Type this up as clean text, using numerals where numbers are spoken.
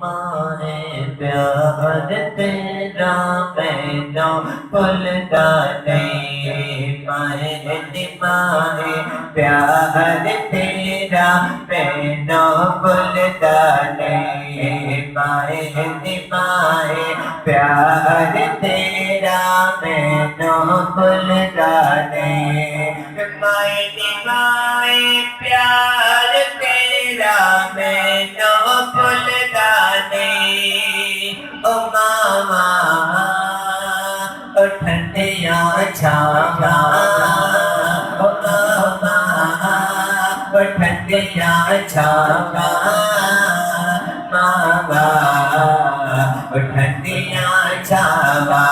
माए प्यार तेरा मैनू भुलदा नहीं। माए प्यार तेरा मैनू भुलदा नहीं। माए प्यार तेरा मैनू भुलदा नहीं। माए प्यार तेरा मैनू भुलदा नहीं। ओ मामा ओ ठंडिया छावा ओ मामा ओ ठंडिया छावा मावा ओ ठंडिया छावा